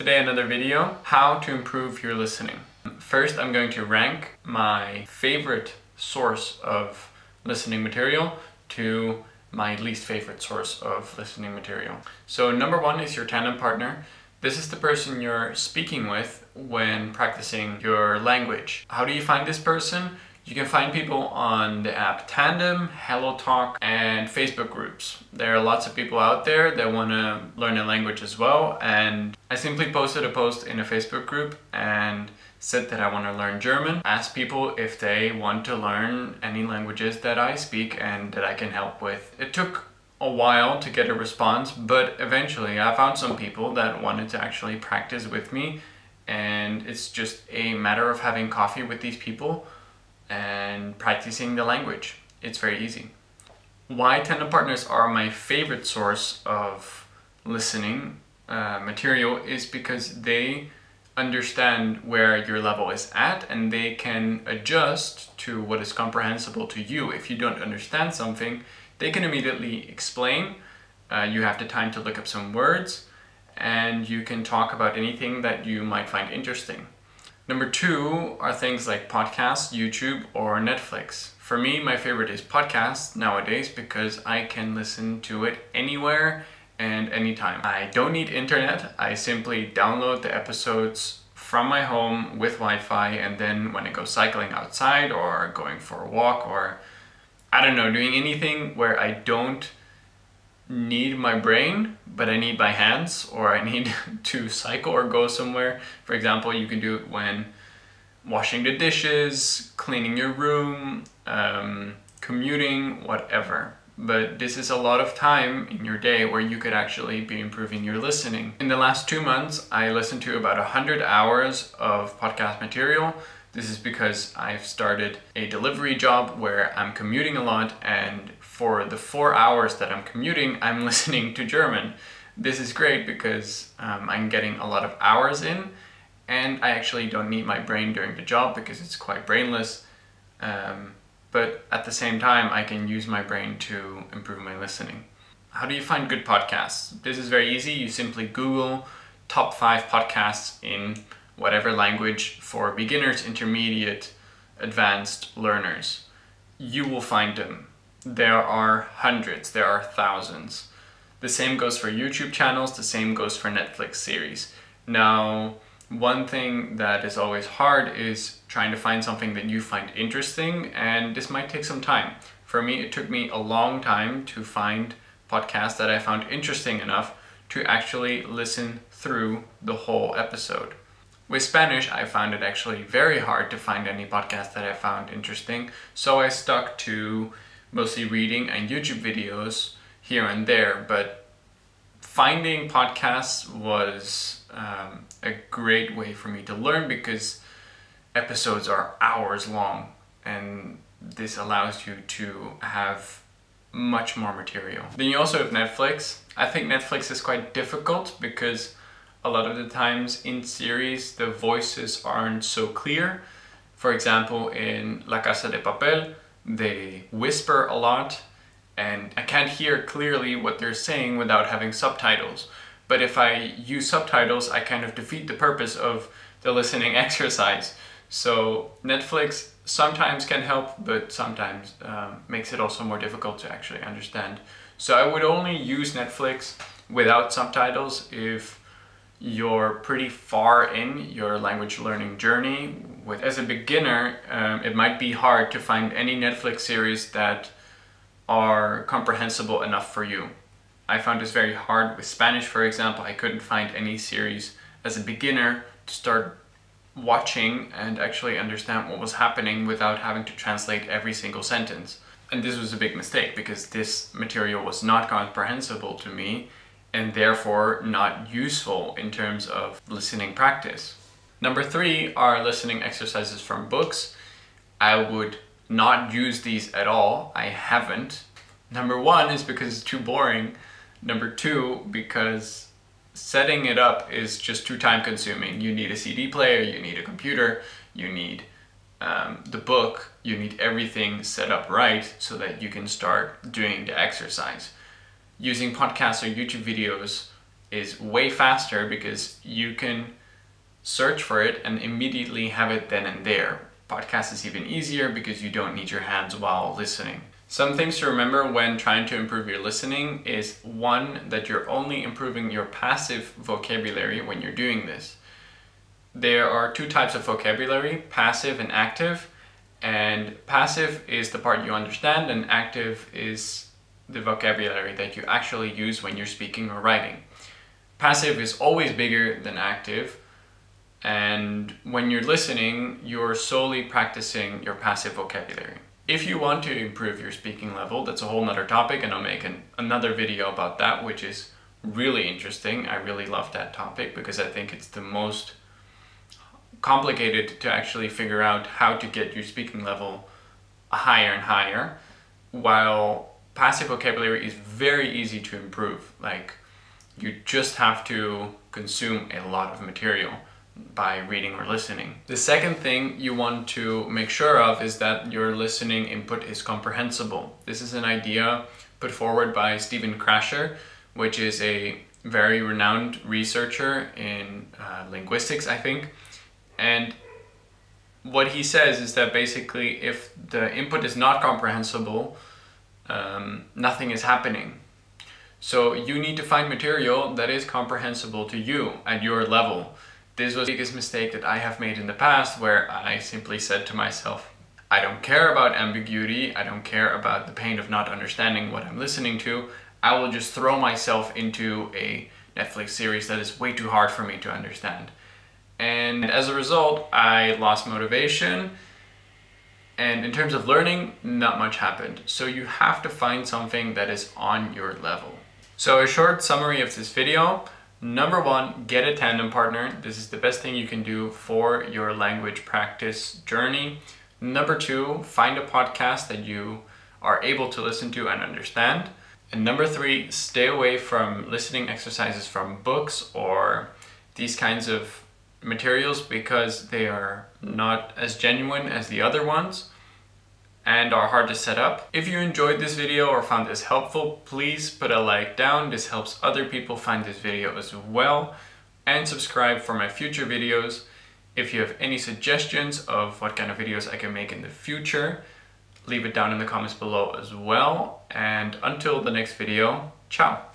Today another video, how to improve your listening. First I'm going to rank my favorite source of listening material to my least favorite source of listening material. So number one is your tandem partner. This is the person you're speaking with when practicing your language. How do you find this person? You can find people on the app Tandem, Hello Talk, and Facebook groups. There are lots of people out there that want to learn a language as well, and I simply posted a post in a Facebook group and said that I want to learn German. Asked people if they want to learn any languages that I speak and that I can help with. It took a while to get a response, but eventually I found some people that wanted to actually practice with me, and it's just a matter of having coffee with these people and practicing the language. It's very easy. Why tandem partners are my favorite source of listening material is because they understand where your level is at and they can adjust to what is comprehensible to you. If you don't understand something, they can immediately explain. You have the time to look up some words and you can talk about anything that you might find interesting. Number two are things like podcasts, YouTube, or Netflix. For me, my favorite is podcasts nowadays because I can listen to it anywhere and anytime. I don't need internet. I simply download the episodes from my home with Wi-Fi, and then when I go cycling outside or going for a walk or I don't know, doing anything where I don't need my brain, but I need my hands, or I need to cycle or go somewhere. For example, you can do it when washing the dishes, cleaning your room, commuting, whatever. But this is a lot of time in your day where you could actually be improving your listening. In the last 2 months, I listened to about 100 hours of podcast material. This is because I've started a delivery job where I'm commuting a lot, and for the 4 hours that I'm commuting, I'm listening to German. This is great because I'm getting a lot of hours in, and I actually don't need my brain during the job because it's quite brainless. But at the same time, I can use my brain to improve my listening. How do you find good podcasts? This is very easy. You simply Google top 5 podcasts in whatever language for beginners, intermediate, advanced learners. You will find them. There are hundreds, there are thousands. The same goes for YouTube channels, the same goes for Netflix series. Now, one thing that is always hard is trying to find something that you find interesting, and this might take some time. For me, it took me a long time to find podcasts that I found interesting enough to actually listen through the whole episode. With Spanish, I found it actually very hard to find any podcast that I found interesting, so I stuck to mostly reading and YouTube videos here and there, but finding podcasts was a great way for me to learn because episodes are hours long, and this allows you to have much more material. Then you also have Netflix. I think Netflix is quite difficult because a lot of the times in series the voices aren't so clear. For example, in La Casa de Papel, they whisper a lot and I can't hear clearly what they're saying without having subtitles. But if I use subtitles, I kind of defeat the purpose of the listening exercise. So Netflix sometimes can help, but sometimes makes it also more difficult to actually understand. So I would only use Netflix without subtitles if you're pretty far in your language learning journey. As a beginner, it might be hard to find any Netflix series that are comprehensible enough for you. I found this very hard with Spanish, for example. I couldn't find any series as a beginner to start watching and actually understand what was happening without having to translate every single sentence. And this was a big mistake because this material was not comprehensible to me and therefore not useful in terms of listening practice. Number 3 are listening exercises from books. I would not use these at all. I haven't. Number 1 is because it's too boring. Number 2, because setting it up is just too time consuming. You need a CD player, you need a computer, you need the book, you need everything set up right so that you can start doing the exercise. Using podcasts or YouTube videos is way faster because you can search for it and immediately have it then and there. Podcast is even easier because you don't need your hands while listening. Some things to remember when trying to improve your listening is, one, that you're only improving your passive vocabulary when you're doing this. There are two types of vocabulary, passive and active. And passive is the part you understand, and active is the vocabulary that you actually use when you're speaking or writing. Passive is always bigger than active, and when you're listening, you're solely practicing your passive vocabulary. If you want to improve your speaking level, that's a whole nother topic, and I'll make another video about that, which is really interesting. I really love that topic because I think it's the most complicated to actually figure out how to get your speaking level higher and higher, while passive vocabulary is very easy to improve. Like, you just have to consume a lot of material by reading or listening. The second thing you want to make sure of is that your listening input is comprehensible. This is an idea put forward by Stephen Krasher, which is a very renowned researcher in linguistics, I think. And what he says is that basically if the input is not comprehensible, nothing is happening. So you need to find material that is comprehensible to you at your level. This was the biggest mistake that I have made in the past, where I simply said to myself, I don't care about ambiguity, I don't care about the pain of not understanding what I'm listening to, I will just throw myself into a Netflix series that is way too hard for me to understand. And as a result, I lost motivation, and in terms of learning, not much happened. So you have to find something that is on your level. So a short summary of this video. Number one, get a tandem partner. This is the best thing you can do for your language practice journey. Number two, find a podcast that you are able to listen to and understand. And number three, stay away from listening exercises from books or these kinds of materials because they are not as genuine as the other ones and are hard to set up. If you enjoyed this video or found this helpful, please put a like down. This helps other people find this video as well. And subscribe for my future videos. If you have any suggestions of what kind of videos I can make in the future, leave it down in the comments below as well. And until the next video, ciao!